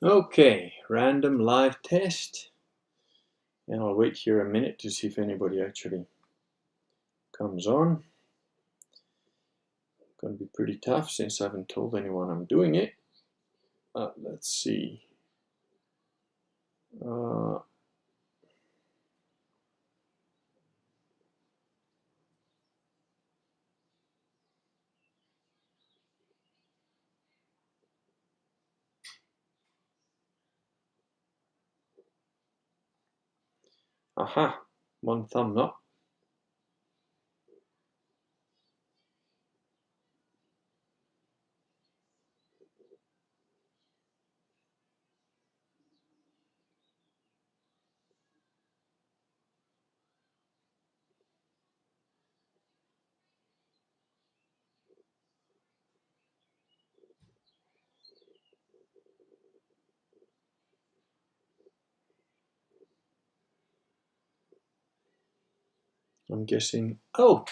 Okay, random live test. And I'll wait here a minute to see if anybody actually comes on. Gonna be pretty tough since I haven't told anyone I'm doing it. Let's see. Aha, one thumb up. I'm guessing, oh,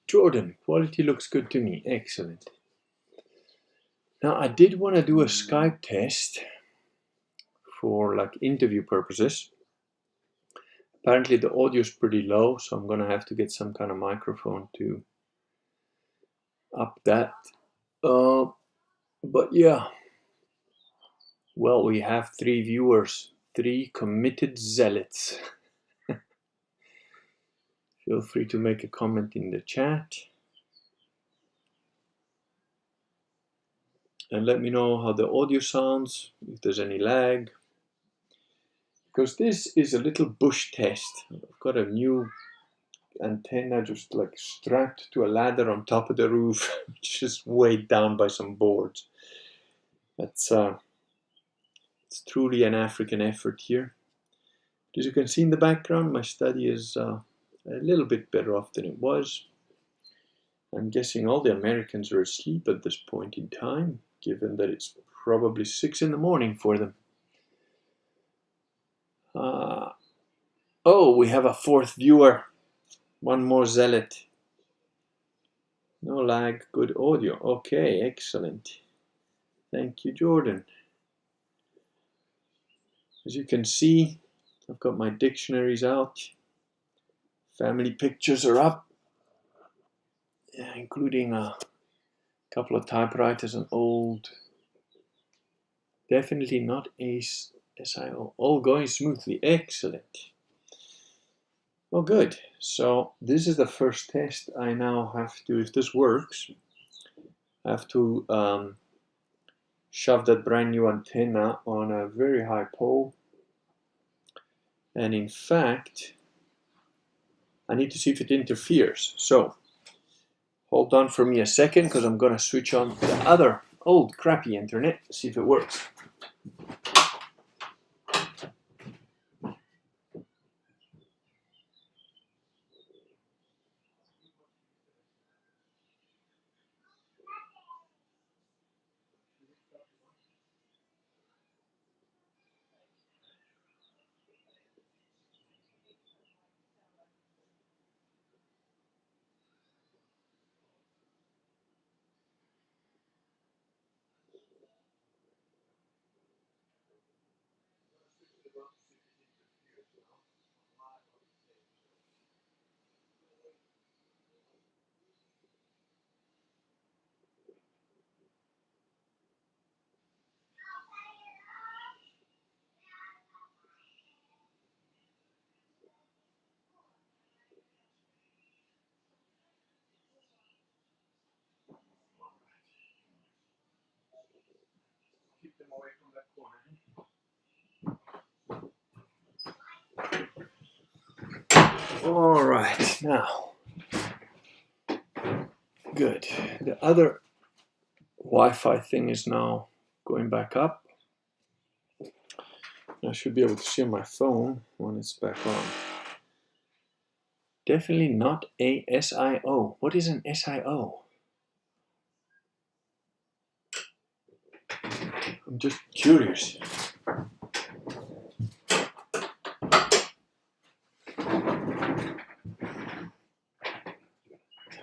Jordan, quality looks good to me, excellent. Now I did want to do a Skype test for like interview purposes. Apparently the audio is pretty low, so I'm gonna have to get some kind of microphone to up that. But yeah, well, we have 3 viewers, 3 committed zealots. Feel free to make a comment in the chat. And let me know how the audio sounds, if there's any lag. Because this is a little bush test. I've got a new antenna just like strapped to a ladder on top of the roof, just weighed down by some boards. That's it's truly an African effort here. As you can see in the background, my study is a little bit better off than it was. I'm guessing all the Americans are asleep at this point in time, given that it's probably 6 in the morning for them. Oh, we have a 4th viewer. One more zealot. No lag, good audio. Okay, excellent. Thank you, Jordan. As you can see, I've got my dictionaries out. Family pictures are up, including a couple of typewriters, an old, definitely not Ace SIO. All going smoothly, excellent. Well, good. So this is the first test. I now have to, if this works, I have to shove that brand new antenna on a very high pole. And in fact, I need to see if it interferes. So hold on for me a second, because I'm going to switch on the other old crappy internet, see if it works. Keep them away from that corner. All right, now, good. The other Wi-Fi thing is now going back up. I should be able to see on my phone when it's back on. Definitely not a SIO. What is an SIO? I'm just curious.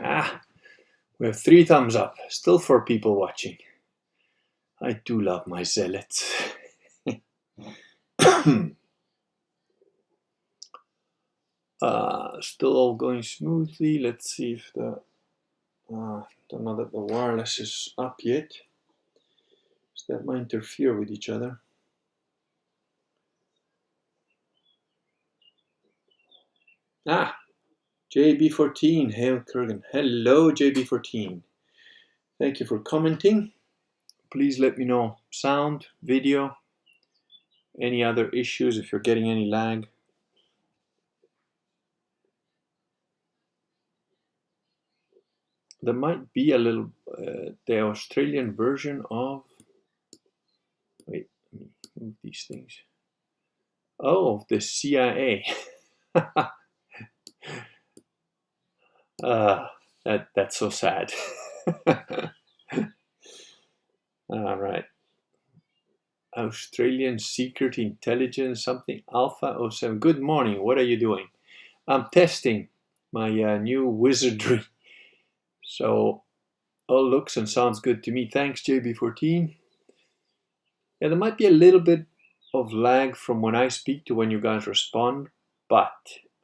Ah, we have 3 thumbs up. Still 4 people watching. I do love my zealots. Still all going smoothly. Let's see if the don't know that the wireless is up yet. So that might interfere with each other. JB14, Hail Kurgan. Hello, JB14. Thank you for commenting. Please let me know sound, video, any other issues if you're getting any lag. There might be a little, the Australian version of, wait, let me move these things. Oh, the CIA. That's so sad. All right. Australian Secret Intelligence something Alpha 07. Good morning. What are you doing? I'm testing my new wizardry. So all looks and sounds good to me. Thanks, JB14. Yeah, there might be a little bit of lag from when I speak to when you guys respond, but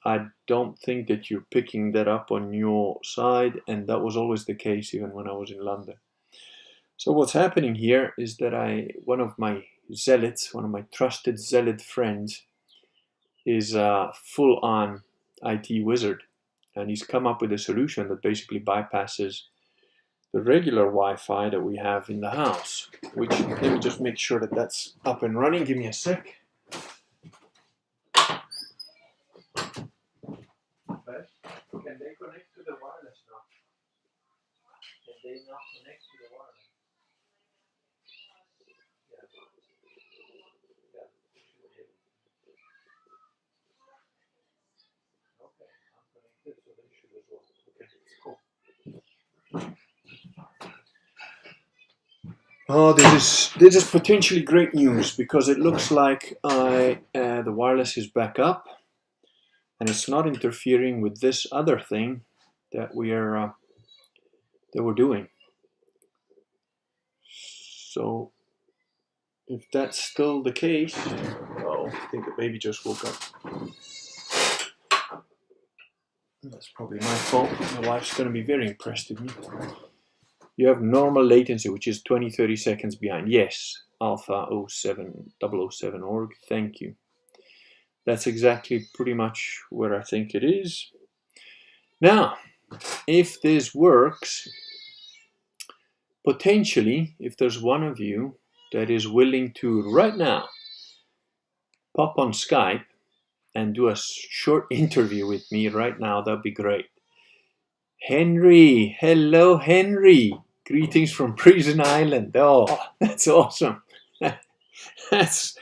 I don't think that you're picking that up on your side, and that was always the case even when I was in London. So what's happening here is that one of my zealots, one of my trusted zealot friends, is a full-on IT wizard, and he's come up with a solution that basically bypasses the regular Wi-Fi that we have in the house, which, let me just make sure that that's up and running. Give me a sec. Can they connect to the wireless now? Can they now connect to the wireless? Yeah. Yeah. Okay, I'm connected, so they should as well. Okay, cool. Oh, this is potentially great news because it looks like the wireless is back up, and it's not interfering with this other thing that we're doing. So if that's still the case, oh, I think the baby just woke up. That's probably my fault. My wife's going to be very impressed with me. You have normal latency, which is 20-30 seconds behind. Yes, Alpha 007 org. Thank you. That's exactly pretty much where I think it is. Now, if this works, potentially, if there's one of you that is willing to, right now, pop on Skype and do a short interview with me right now, that'd be great. Henry, hello Henry. Greetings from Prison Island. Oh, that's awesome. This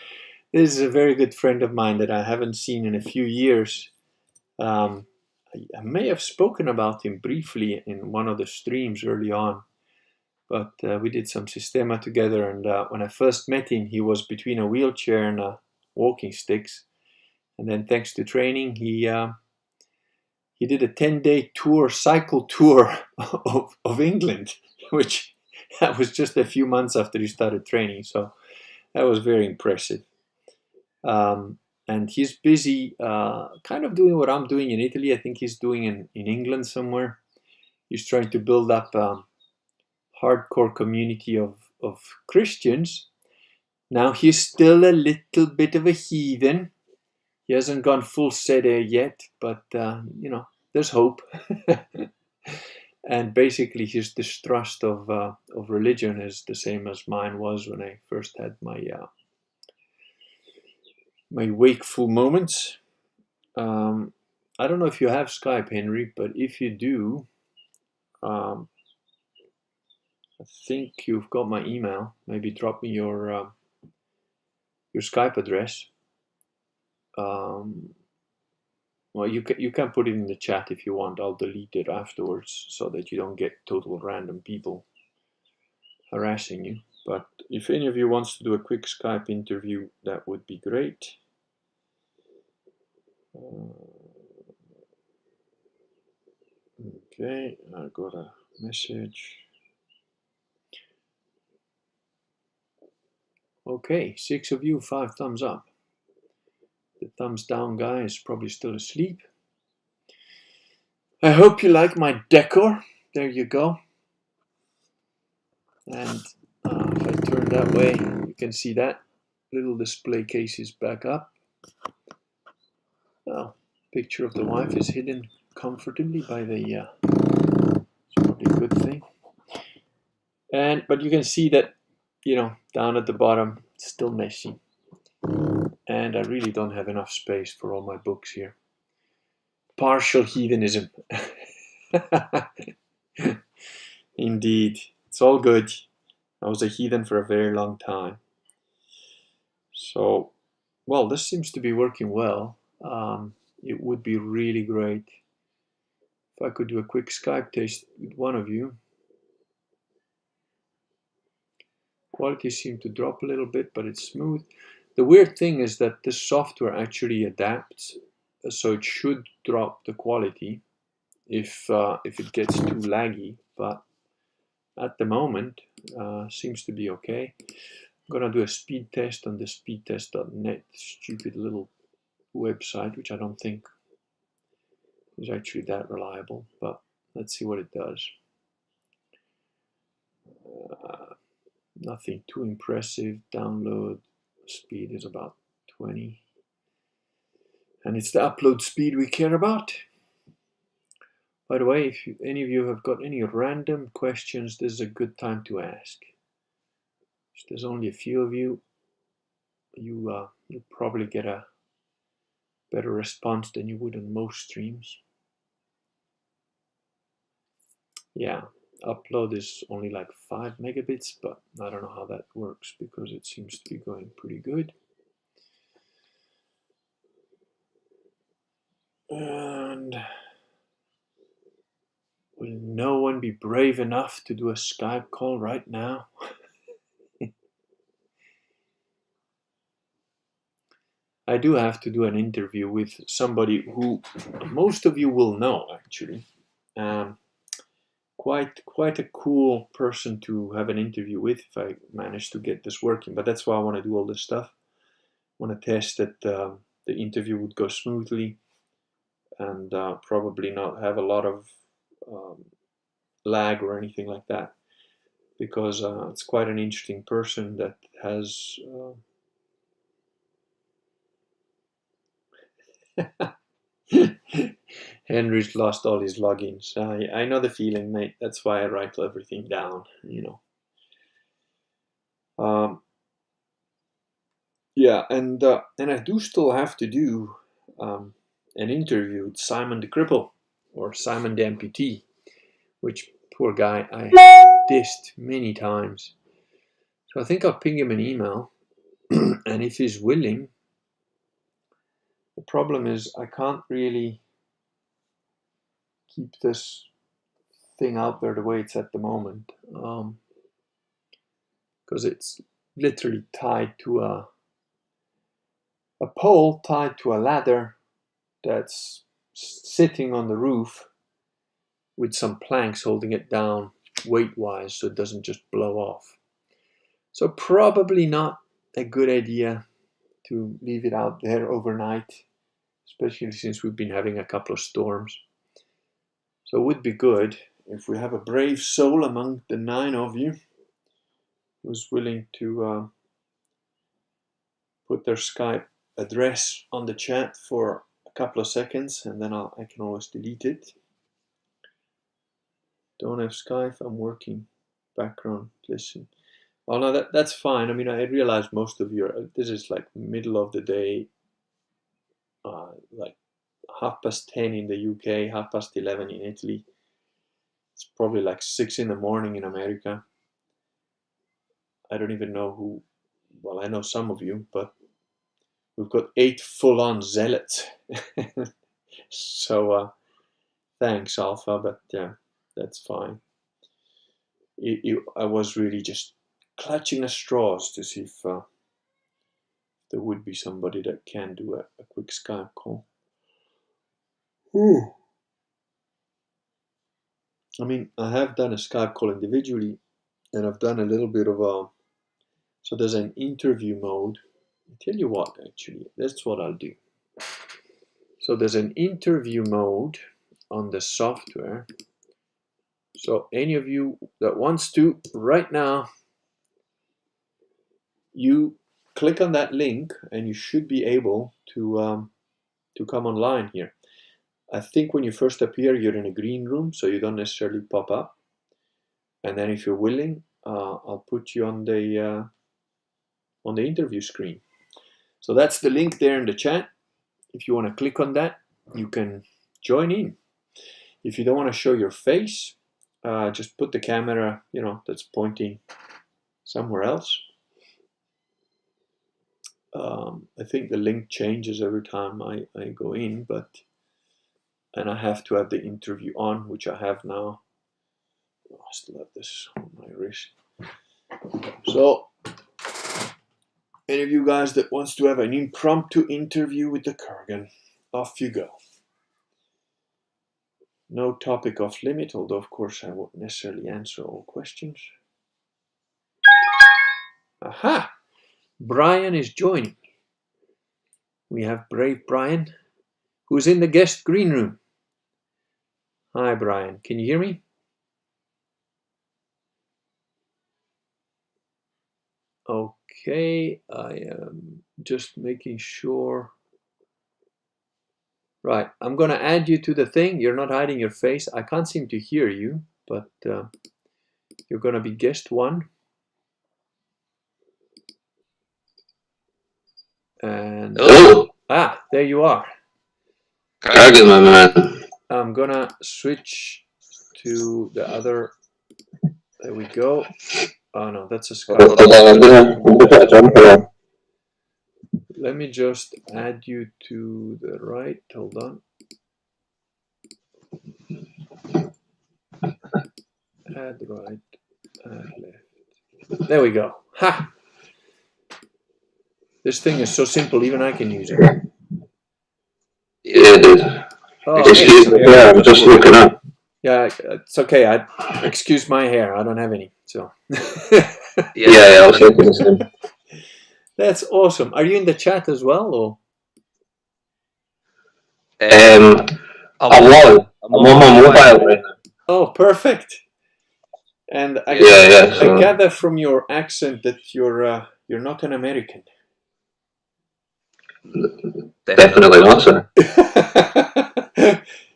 is a very good friend of mine that I haven't seen in a few years. I may have spoken about him briefly in one of the streams early on, but we did some Systema together, and when I first met him, he was between a wheelchair and walking sticks, and then thanks to training, he did a 10-day tour, cycle tour of England, which that was just a few months after he started training, so that was very impressive. And he's busy kind of doing what I'm doing in Italy. I think he's doing in England somewhere. He's trying to build up a hardcore community of Christians. Now, he's still a little bit of a heathen. He hasn't gone full Sede yet, but, you know, there's hope. And basically, his distrust of religion is the same as mine was when I first had my wakeful moments. I don't know if you have Skype, Henry, but if you do, I think you've got my email. Maybe drop me your Skype address. Well, you can put it in the chat if you want. I'll delete it afterwards so that you don't get total random people harassing you. But if any of you wants to do a quick Skype interview, that would be great. Okay, I got a message. Okay, 6 of you, 5 thumbs up. thumbs down guy is probably still asleep. I hope you like my decor. There you go. And if I turn that way, you can see that little display case is back up. Well, picture of the wife is hidden comfortably by the, it's probably a good thing. But you can see that, down at the bottom, it's still messy. And I really don't have enough space for all my books here. Partial heathenism. Indeed. It's all good. I was a heathen for a very long time. So, well, this seems to be working well. It would be really great if I could do a quick Skype test with one of you. Quality seemed to drop a little bit, but it's smooth. The weird thing is that this software actually adapts, so it should drop the quality if it gets too laggy, but at the moment seems to be okay. I'm gonna do a speed test on the speedtest.net stupid little website, which I don't think is actually that reliable, but let's see what it does. Nothing too impressive. Download speed is about 20, and it's the upload speed we care about. By the way, if any of you have got any random questions, this is a good time to ask. If there's only a few of you, you'll probably get a better response than you would on most streams. Yeah, upload is only like 5 megabits, but I don't know how that works because it seems to be going pretty good. And will no one be brave enough to do a Skype call right now? I do have to do an interview with somebody who most of you will know, actually. Quite a cool person to have an interview with if I manage to get this working. But that's why I want to do all this stuff. I want to test that the interview would go smoothly and probably not have a lot of lag or anything like that, because it's quite an interesting person that has Henry's lost all his logins. I know the feeling, mate. That's why I write everything down, Yeah, and I do still have to do an interview with Simon the Cripple, or Simon the Amputee, which poor guy I dissed many times. So I think I'll ping him an email, and if he's willing. The problem is I can't really keep this thing out there the way it's at the moment, because it's literally tied to a pole tied to a ladder that's sitting on the roof with some planks holding it down weight-wise so it doesn't just blow off. So probably not a good idea to leave it out there overnight, especially since we've been having a couple of storms. So it would be good if we have a brave soul among the 9 of you who's willing to put their Skype address on the chat for a couple of seconds, and then I can always delete it. Don't have Skype, I'm working. Background, listen. Oh no, that's fine. I mean, I realize most of you this is like middle of the day, like 10:30 in the UK, 11:30 in Italy. It's probably like 6 in the morning in America. I don't even know who, well, I know some of you, but we've got 8 full-on zealots. So thanks, Alpha, but yeah, that's fine. I was really just clutching at straws to see if there would be somebody that can do a quick Skype call. Ooh. I mean, I have done a Skype call individually, and I've done a little bit of so there's an interview mode. I'll tell you what, actually, that's what I'll do. So there's an interview mode on the software. So any of you that wants to right now, you click on that link and you should be able to come online here. I think when you first appear, you're in a green room, so you don't necessarily pop up. And then if you're willing, I'll put you on the interview screen. So that's the link there in the chat. If you want to click on that, you can join in. If you don't want to show your face, just put the camera, that's pointing somewhere else. I think the link changes every time I go in, and I have to have the interview on, which I have now. Oh, I still have this on my wrist. So, any of you guys that wants to have an impromptu interview with the Kurgan, off you go. No topic off limit, although of course I won't necessarily answer all questions. Aha! Brian is joining. We have brave Brian, who's in the guest green room. Hi Brian, can you hear me? Okay, I am just making sure. Right, I'm going to add you to the thing. You're not hiding your face. I can't seem to hear you, but you're going to be guest one. And hello. There you are. Kurgan, my man. I'm going to switch to the other. There we go. Oh no, that's a Skype. Let me just add you to the right. Hold on. Add right, add left. There we go. Ha! This thing is so simple, even I can use it. Yeah, dude. Excuse me, yeah, I'm just looking up. Yeah, it's okay. Excuse my hair. I don't have any, so. Yeah, I was thinking the same. That's awesome. Are you in the chat as well, or? I'm on my mobile right now. Oh, perfect. And I gather from your accent that you're not an American. Definitely not, sir.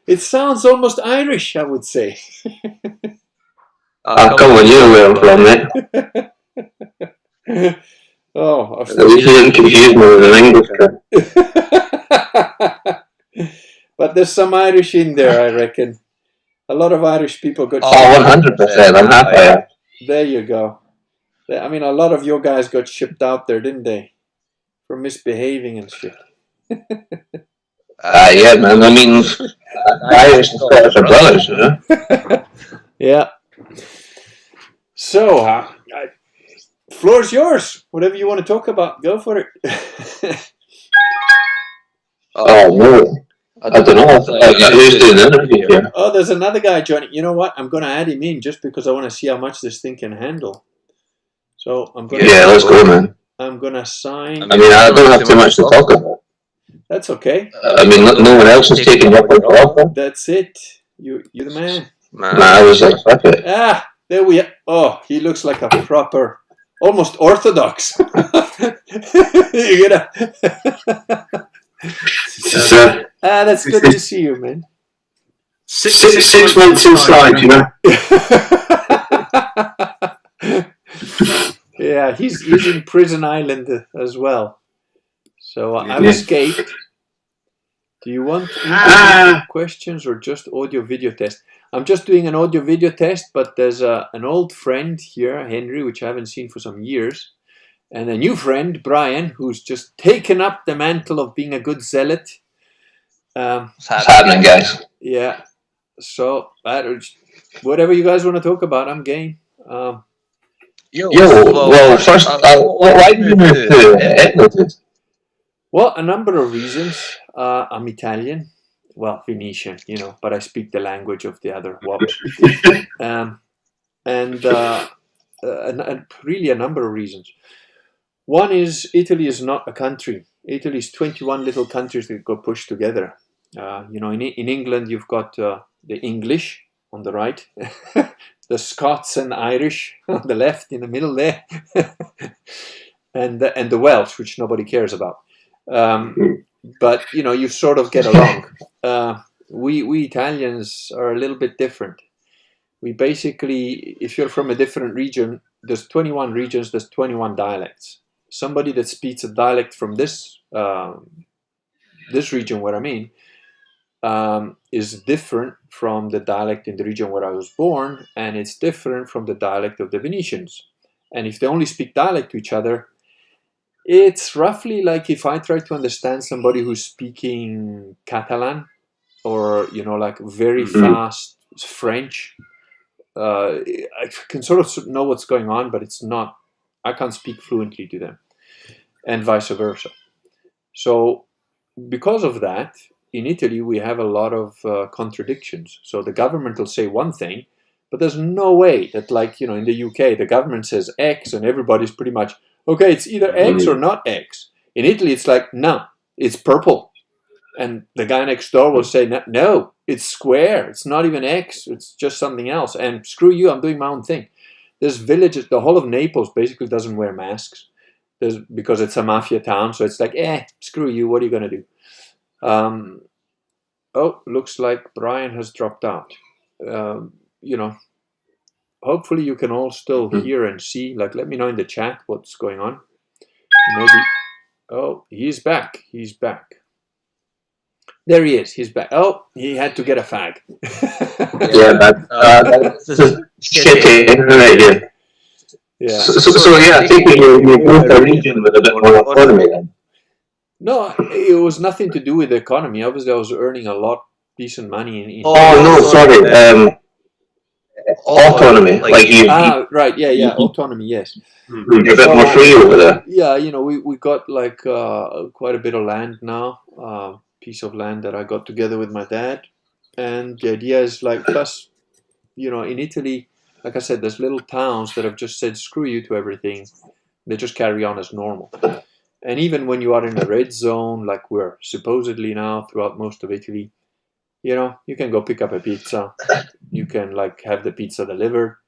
It sounds almost Irish, I would say. Come on, you know where I'm from, mate. Oh, at least you didn't confuse me with an English guy. But there's some Irish in there, I reckon. A lot of Irish people got. Oh, 100%. I'm happy. There you go. I mean, a lot of your guys got shipped out there, didn't they? For misbehaving and shit. Yeah, man. I mean, Irish and Scottish are brothers, you know? Yeah. So, floor's yours. Whatever you want to talk about, go for it. Oh, no. I don't know. Who's doing the interview here? Oh, there's another guy joining. You know what? I'm going to add him in just because I want to see how much this thing can handle. So I'm going. Yeah, let's go, man. I'm going to sign. I mean, I don't have too much to talk about. That's okay. I mean, no one else is taking up on talk. That's it. You're the man. Nah, I was like, fuck it. There we are. Oh, he looks like a proper, almost orthodox. You get that's good to see you, man. Six months inside, you know. Yeah, he's in Prison Island as well. So I've escaped. Do you want questions or just audio video test? I'm just doing an audio video test, but there's an old friend here, Henry, which I haven't seen for some years, and a new friend, Brian, who's just taken up the mantle of being a good zealot. What's happening, guys? Yeah. So, whatever you guys want to talk about, I'm game. Well, first, why did you move to Italy? Well, a number of reasons. I'm Italian, well, Venetian, but I speak the language of the other wops. And really a number of reasons. One is Italy is not a country. Italy is 21 little countries that got pushed together. In England, you've got the English on the right, the Scots and Irish on the left, in the middle there, and the Welsh, which nobody cares about. But you sort of get along. We Italians are a little bit different. We basically, if you're from a different region, there's 21 regions, there's 21 dialects. Somebody that speaks a dialect from this region where I'm in is different from the dialect in the region where I was born, and it's different from the dialect of the Venetians. And if they only speak dialect to each other, it's roughly like if I try to understand somebody who's speaking Catalan or, like very fast French. I can sort of know what's going on, but it's not, I can't speak fluently to them, and vice versa. So because of that, in Italy, we have a lot of contradictions. So the government will say one thing, but there's no way that, like, in the UK, the government says X and everybody's pretty much, okay, it's either X or not X. In Italy, it's like, no, it's purple. And the guy next door will say, no, it's square. It's not even X. It's just something else. And screw you, I'm doing my own thing. There's villages, the whole of Naples basically doesn't wear masks because it's a mafia town. So it's like, screw you. What are you going to do? Looks like Brian has dropped out. Hopefully you can all still hear and see. Like, let me know in the chat what's going on. Maybe. Oh, he's back. He's back. There he is. He's back. Oh, he had to get a fag. That's shitty right here. Yeah. So yeah, I think you moved a region with a bit more autonomy then. No, it was nothing to do with the economy. Obviously, I was earning a lot decent money in. Sorry. Autonomy, like you. Right. Yeah. Autonomy. Yes. You're a bit more free over there. Yeah, we got like quite a bit of land now. Piece of land that I got together with my dad, and the idea is like, plus, in Italy, like I said, there's little towns that have just said screw you to everything. They just carry on as normal. And even when you are in a red zone, like we're supposedly now throughout most of Italy, you can go pick up a pizza. You can like have the pizza delivered.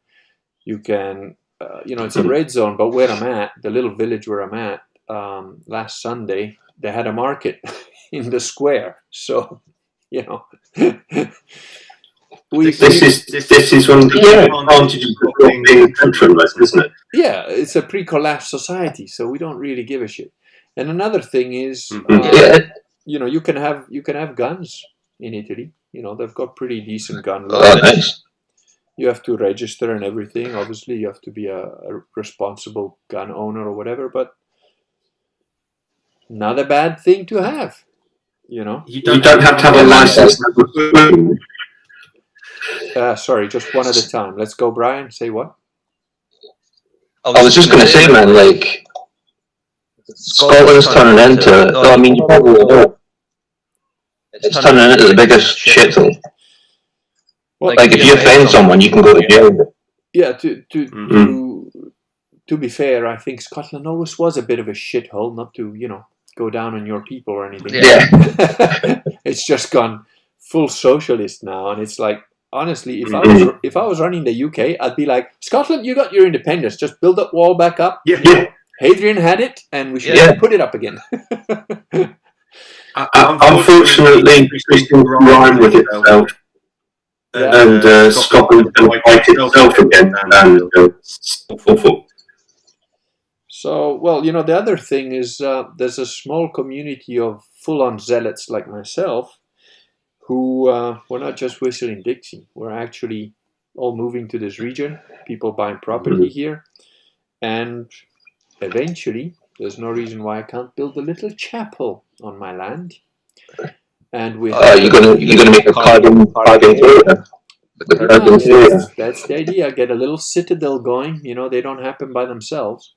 You can, it's a red zone. But where I'm at, the little village where I'm at, last Sunday, they had a market in the square. So, This is one of the advantages of being centralized, isn't it? Yeah, it's a pre-collapse society, so we don't really give a shit. And another thing is, you can have guns in Italy. They've got pretty decent gun laws. Nice. You have to register and everything. Obviously, you have to be a responsible gun owner or whatever, but not a bad thing to have. You don't have to have a license. Sorry, just one at a time. Let's go, Brian. Say what? I was just going to say, man, like, Scotland's turning into, I mean, you probably know, it's turning into the biggest shithole. Well, like, if you offend someone, you can go to jail. Yeah, to be fair, I think Scotland always was a bit of a shithole, not to, go down on your people or anything. Yeah. It's just gone full socialist now, and it's like, honestly, if I was running the UK, I'd be like, Scotland, you got your independence. Just build that wall back up. Yeah. Hadrian had it, and we should put it up again. Unfortunately, it's going to rhyme with itself. And Scotland's going to fight itself again. And awful. So, well, the other thing is there's a small community of full-on zealots like myself who we're not just whistling Dixie. We're actually all moving to this region, people buying property here, and eventually there's no reason why I can't build a little chapel on my land. And we you're gonna make a carbon theatre. That's the idea. Get a little citadel going. They don't happen by themselves.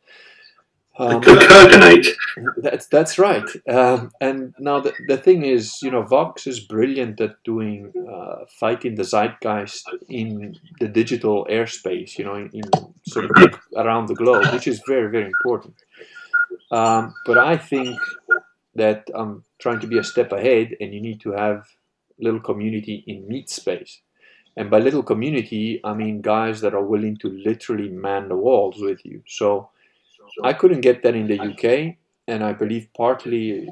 That's right. And now the thing is, Vox is brilliant at doing fighting the zeitgeist in the digital airspace, in sort of around the globe, which is very, very important. But I think that I'm trying to be a step ahead, and you need to have little community in meat space. And by little community, I mean guys that are willing to literally man the walls with you. So I couldn't get that in the UK, and I believe partly,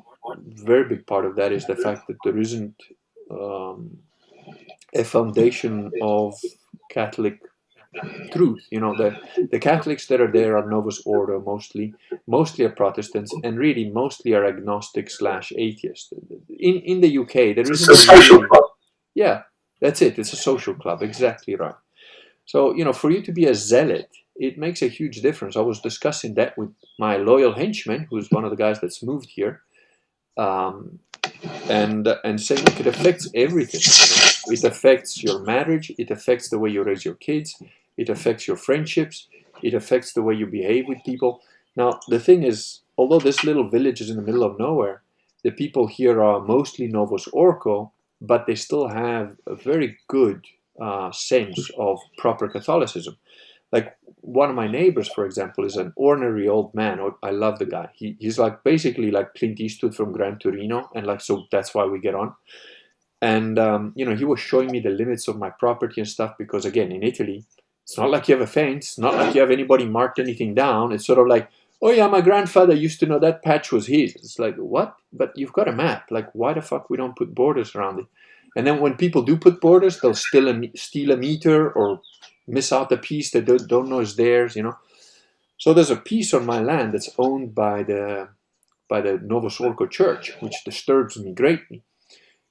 very big part of that is the fact that there isn't a foundation of Catholic truth. You know, the Catholics that are there are Novus Ordo mostly are Protestants, and really mostly are agnostic slash atheists. In the UK, there It's isn't a a social really, club. yeah, that's it. It's a social club, exactly right. So, you know, for you to be a zealot, it makes a huge difference. I was discussing that with my loyal henchman, who's one of the guys that's moved here, um, and saying, look, it affects everything. You know? It affects your marriage. It affects the way you raise your kids. It affects your friendships. It affects the way you behave with people. Now, the thing is, although this little village is in the middle of nowhere, the people here are mostly Novus Orco, but they still have a very good sense of proper Catholicism. Like one of my neighbors, for example, is an ordinary old man. I love the guy. He's like basically like Clint Eastwood from Gran Torino, and like so that's why we get on. And you know, he was showing me the limits of my property and stuff because again, in Italy, it's not like you have a fence, not like you have anybody marked anything down. It's sort of like, oh yeah, my grandfather used to know that patch was his. It's like what? But you've got a map. Like why the fuck we don't put borders around it? And then when people do put borders, they'll steal a meter or miss out a piece they don't know is theirs. You know. So there's a piece on my land that's owned by the Novus Orco Church, which disturbs me greatly.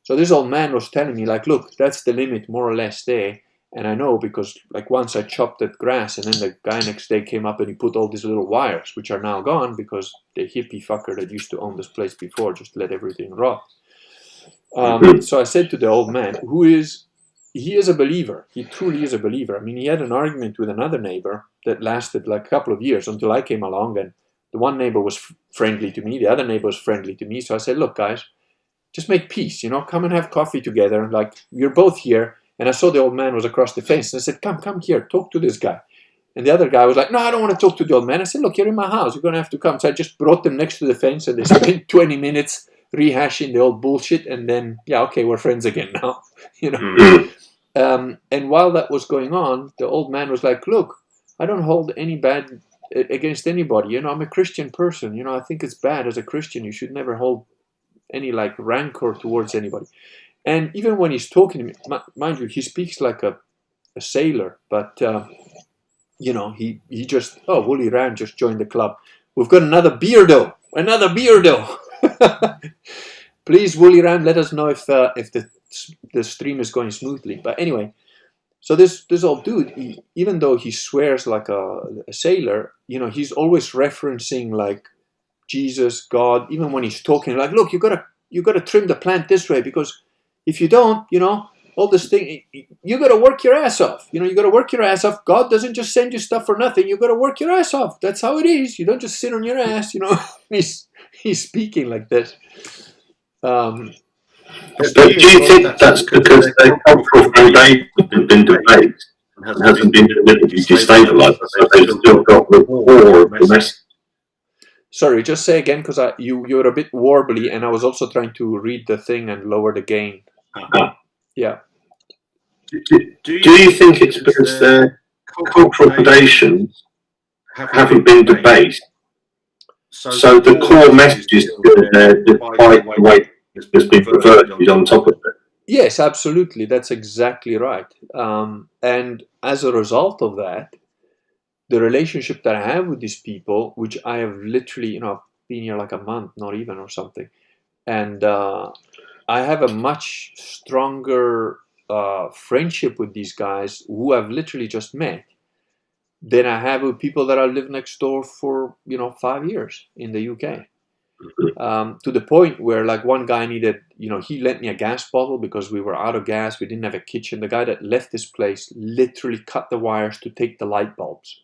So this old man was telling me, like, look, that's the limit more or less there. And I know because, like, once I chopped that grass, and then the guy next day came up and he put all these little wires, which are now gone because the hippie fucker that used to own this place before just let everything rot. So I said to the old man, he is a believer. He truly is a believer. I mean, he had an argument with another neighbor that lasted like a couple of years until I came along, and the one neighbor was friendly to me, the other neighbor was friendly to me. So I said, look, guys, just make peace, you know, come and have coffee together. Like, you're both here. And I saw the old man was across the fence. And I said, come here, talk to this guy. And the other guy was like, no, I don't want to talk to the old man. I said, look, you're in my house. You're going to have to come. So I just brought them next to the fence and they spent 20 minutes rehashing the old bullshit. And then, yeah, okay, we're friends again now, you know. And while that was going on, the old man was like, look, I don't hold any bad against anybody. You know, I'm a Christian person. You know, I think it's bad as a Christian. You should never hold any like rancor towards anybody. And even when he's talking to me, mind you, he speaks like a sailor, but you know, he just, oh, Wooly Ram just joined the club. We've got another beardo. Please, Wooly Ram, let us know if the stream is going smoothly. But anyway, so this old dude, even though he swears like a sailor, you know, he's always referencing like Jesus, God. Even when he's talking, like, look, you gotta trim the plant this way because if you don't, you know, all this thing, you gotta work your ass off. You know, you gotta work your ass off. God doesn't just send you stuff for nothing. You gotta work your ass off. That's how it is. You don't just sit on your ass. You know, he's speaking like this. But do you think that's because the cultural foundation has been debased and hasn't been deliberately destabilised, so they've still got the core of the message? Sorry, just say again because you're a bit warbly, and I was also trying to read the thing and lower the gain. Yeah. Do you think it's because the cultural foundations haven't been debased, so the core message is still there despite the way it's been perverted on top of it? Yes, absolutely. That's exactly right. And as a result of that, the relationship that I have with these people, which I have literally, you know, been here like a month, not even or something, and I have a much stronger friendship with these guys who I've literally just met than I have with people that I live next door for, you know, 5 years in the UK. To the point where, like, one guy needed, you know, he lent me a gas bottle because we were out of gas. We didn't have a kitchen. The guy that left this place literally cut the wires to take the light bulbs,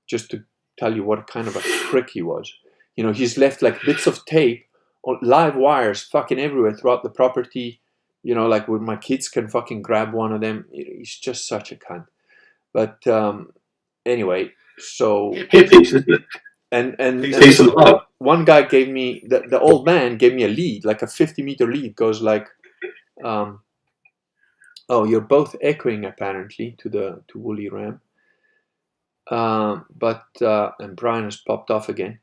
just to tell you what kind of a prick he was. You know, he's left like bits of tape or live wires fucking everywhere throughout the property. You know, like where my kids can fucking grab one of them. He's just such a cunt. But anyway, so Hippies, isn't it? and Peace and love. one guy gave me the old man gave me a lead, like a 50-meter lead, goes like, oh, you're both echoing apparently to Woolly Ram. But and Brian has popped off again.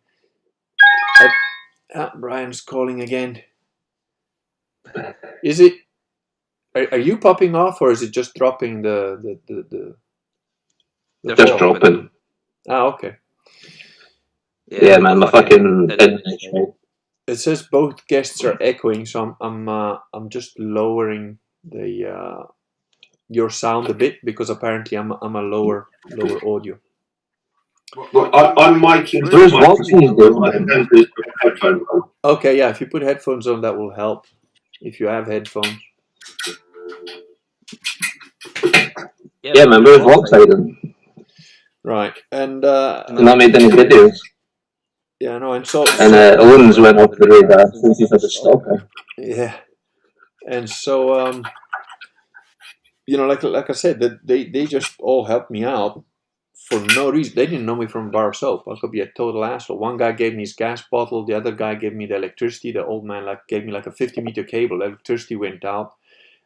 Brian's calling again. Is it? Are you popping off, or is it just dropping the Just dropping. Okay. Yeah, man, my fucking. It says both guests are echoing, so I'm just lowering the your sound a bit, because apparently I'm a lower audio. Well, I'm miking. There's headphones. Okay, yeah, if you put headphones on, that will help. If you have headphones. Yeah, man, where's Vox hiding? Right, and not made any videos. Yeah, no, and so Owens went off the radar since he's had a stalker. Yeah, and so you know, like I said, that they just all helped me out for no reason. They didn't know me from bar soap. I could be a total asshole. One guy gave me his gas bottle. The other guy gave me the electricity. The old man gave me like a 50-meter cable. The electricity went out.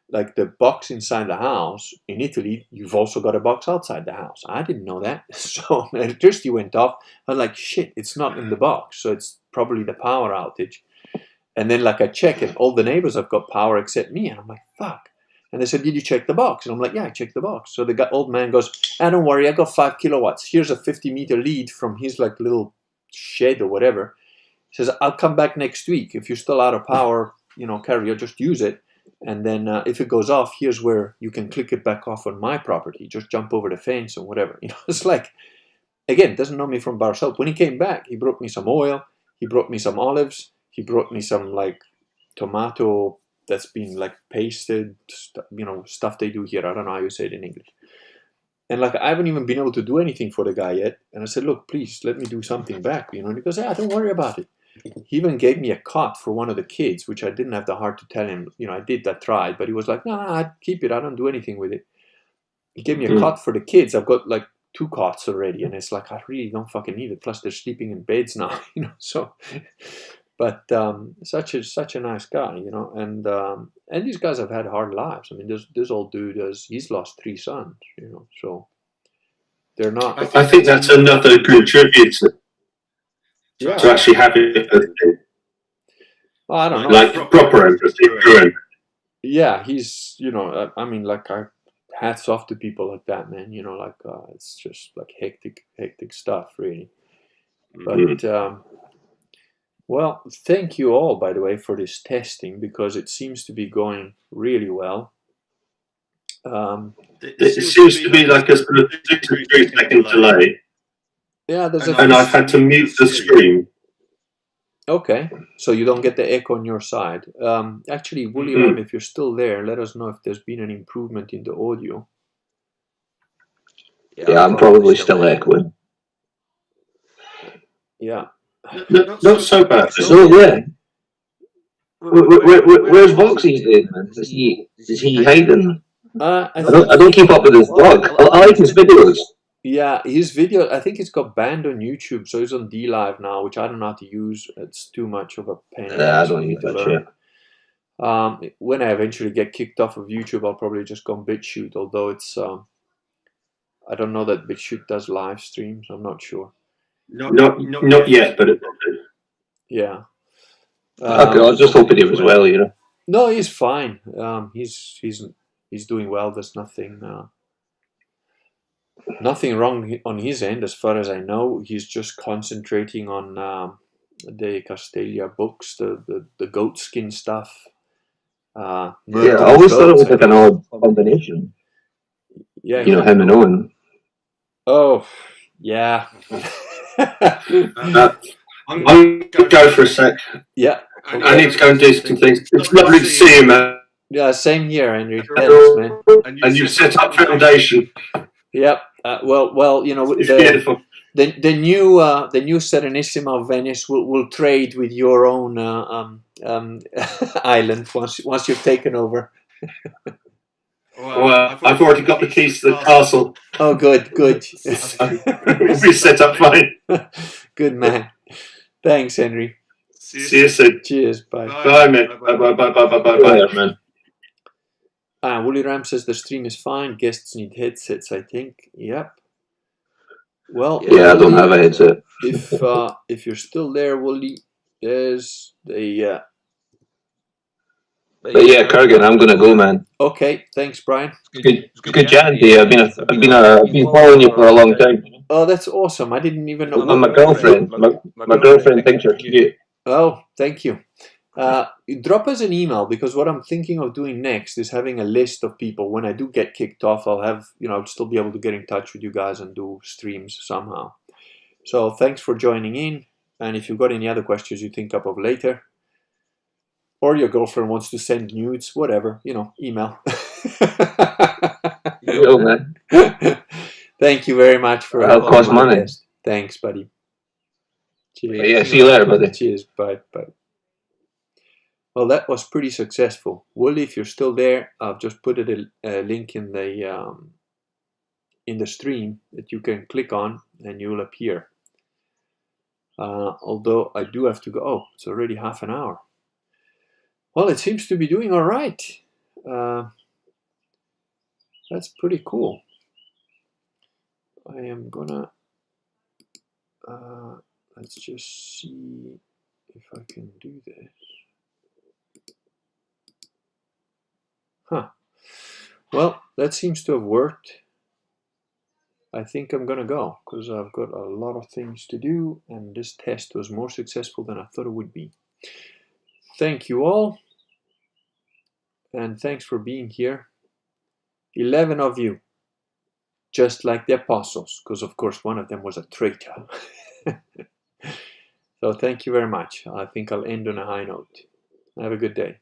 Like the box inside the house in Italy, you've also got a box outside the house. I didn't know that. So the electricity went off. I was like, shit, it's not in the box. So it's probably the power outage. And then like I check and all the neighbors have got power except me. And I'm like, fuck. And they said, did you check the box? And I'm like, yeah, I checked the box. So the old man goes, don't worry, I got 5 kilowatts. Here's a 50-meter lead from his like little shed or whatever. He says, I'll come back next week. If you're still out of power, you know, carrier, just use it. And then if it goes off, here's where you can click it back off on my property. Just jump over the fence or whatever. You know, it's like, again, doesn't know me from bar soap. When he came back, he brought me some oil. He brought me some olives. He brought me some like tomato that's been like pasted, you know, stuff they do here. I don't know how you say it in English. And like, I haven't even been able to do anything for the guy yet. And I said, look, please let me do something back. You know, and he goes, yeah, don't worry about it. He even gave me a cot for one of the kids, which I didn't have the heart to tell him. You know, I tried, but he was like, no, I'd keep it. I don't do anything with it. He gave me a cot for the kids. I've got like 2 cots already. And it's like, I really don't fucking need it. Plus they're sleeping in beds now, you know, so... But such a nice guy, you know, and these guys have had hard lives. I mean, this old dude he's lost 3 sons, you know, so they're not. I think that's another good tribute to actually have it. Well, I don't know, like proper empathy. Yeah, he's, you know, I mean, like, hats off to people like that, man. You know, like it's just like hectic stuff, really. But. Well, thank you all, by the way, for this testing, because it seems to be going really well. It seems to be like a sort of 2 to 3 second delay. Yeah, and I've had to mute the screen. Okay, so you don't get the echo on your side. Actually, Woolly Ram, if you're still there, let us know if there's been an improvement in the audio. Yeah, I'm probably still echoing. Yeah. Not so bad. So yeah. Where's Voxy's doing, man? Is he hiding? I don't keep up with his vlog. I like his videos. Yeah, his video, I think it's got banned on YouTube, so he's on DLive now, which I don't know how to use. It's too much of a pain. Yeah, I don't use that shit. When I eventually get kicked off of YouTube, I'll probably just go on BitChute, although it's I don't know that BitChute does live streams. I'm not sure. Not yet, but it will do. Yeah. Okay, I was just hoping he was well, you know. No, he's fine. He's doing well. There's nothing wrong on his end, as far as I know. He's just concentrating on the Castelia books, the goat skin stuff. Yeah, I always thought it was like an odd combination. Yeah, you know, him and Owen. Oh, yeah. I'm going to go for a sec. Yeah. Okay. I need to go and do some things. It's lovely to see you, man. Yeah, same here, Henry. Thanks, man. And you've set up foundation. Yep. Well, you know, it's beautiful. The new Serenissima of Venice will trade with your own island once you've taken over. Well, I've already got the keys to the castle. Oh, good. We'll be set up fine. Good man. Thanks, Henry. See you soon. Cheers. Bye. Bye, man. Bye, bye, bye, bye, bye, bye, bye. Yeah, man. Woolly Ram says the stream is fine. Guests need headsets, I think. Yep. Well, Yeah, I don't have a headset. if you're still there, Wooly, there's the. But yeah, Kurgan, I'm gonna go, man. Okay, thanks, Brian. Good chatting to you. I've been following you for a long time. Oh, that's awesome. I didn't even know. I'm a girlfriend. My girlfriend thinks you're cute. Oh, thank you. Drop us an email, because what I'm thinking of doing next is having a list of people. When I do get kicked off, I'll still be able to get in touch with you guys and do streams somehow. So thanks for joining in. And if you've got any other questions you think up of later, or your girlfriend wants to send nudes, whatever, email. Yo, man. Thank you very much for That'll cost money. Guest. Thanks, buddy. Cheers. Yeah, see you later, buddy. Cheers. Bye. Bye. Well, that was pretty successful. Wooly, if you're still there, I've just put a link in the stream that you can click on and you'll appear. Although I do have to go. Oh, it's already half an hour. Well, it seems to be doing all right. That's pretty cool. I am gonna let's just see if I can do this. Huh. Well, that seems to have worked. I think I'm gonna go, because I've got a lot of things to do, and this test was more successful than I thought it would be. Thank you all, and thanks for being here. 11 of you, just like the apostles, because of course one of them was a traitor. So thank you very much. I think I'll end on a high note. Have a good day.